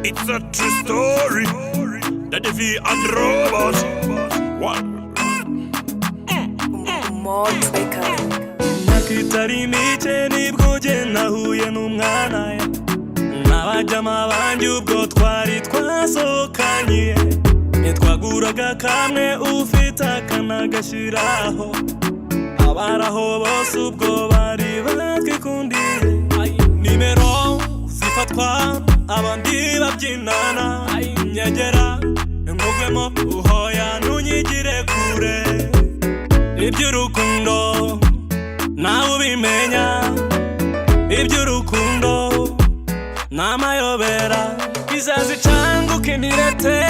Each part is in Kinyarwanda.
It's a true story. The Davy and Robot. What? More Twicker. Nakitari miche nibwo je nahuye n'umwana n'abajama banje ubwo twari twasokanye nitwaguraga kamwe ufite akanagashiraho abaraho bose ubwo bari batwikundiye nimero zifatwa abandi babyinana nyagera nkugwemo uhoya ntunyigire kure iby'urukundo nawe ubimenya iby'urukundo n'amayobera kizazi changu kinirete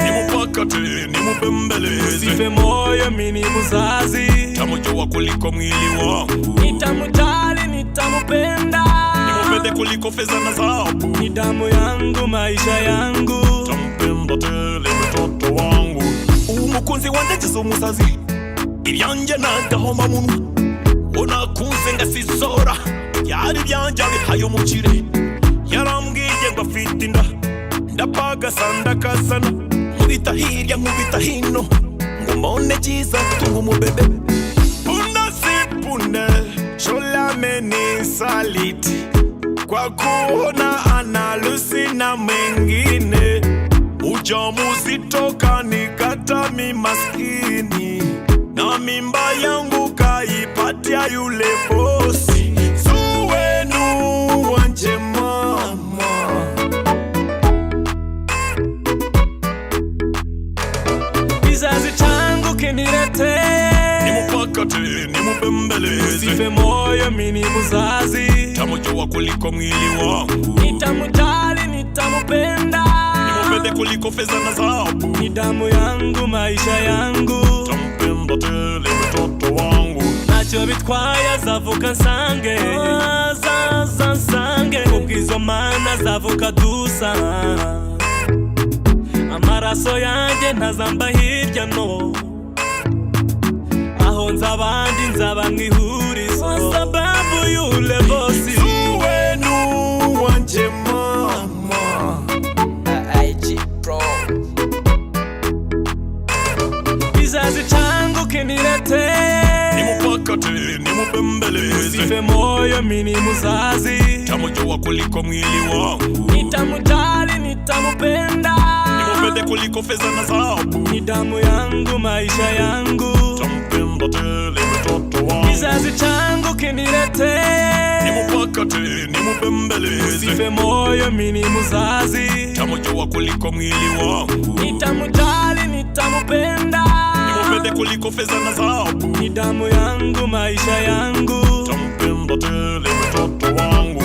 Nimupakate, nimupembeleze usife moyo mini muzazi tamujua kuliko mwili wangu nitamujali nitamupenda nimupende kuliko fedha na dhahabu ni damu yangu maisha yangu tampenda tele mtoto wangu umukunzi wanjye ngize umusazi ibyanjye nagahoma munwa unakunze ngasizora yari byanje bihaye umukire yarambwiye ngo afite inda ndapagasa ndakazana nkubita hirya nkubita hino ngo mbone cyiza tunga umubebe punda si pune solamente saliti kwa kuona analusina mengine ujauzito kanikata mi maskini na mimba yangu kaipatia yule bosi suwenu wanje mama kizazi changu kinirete nimupakate nimupembeleze usife moyo mini muzazi tamujua kuliko mwili wangu nitamujali nitamupenda nimupende kuliko fedha na dhahabu ni damu yangu maisha yangu tampenda tele mtoto wangu ntacyo bitwaye azavuka nsange nsange ubwizo mana azavuka dusa amaraso yanjye ntazamba hirya no aho nzabandi nzaba mwihurizo sababu yule bosi suwenu wanje mama IG Pro. kizazi changu kinirete nimupakate nimupembeleze usife moyo mini muzazi tamujua kuliko mwili wangu nitamujali nitamupenda nimupende kuliko fedha na dhahabu ni damu yangu maisha yangu tampenda tele mtoto wangu kizazi changu kinirete nimupakate nimupembeleze usife moyo mini muzazi tamujua kuliko mwili wangu nitamujali nitamupenda nimupende kuliko fedha na dhahabu ni damu yangu maisha yangu tampenda tele mtoto wangu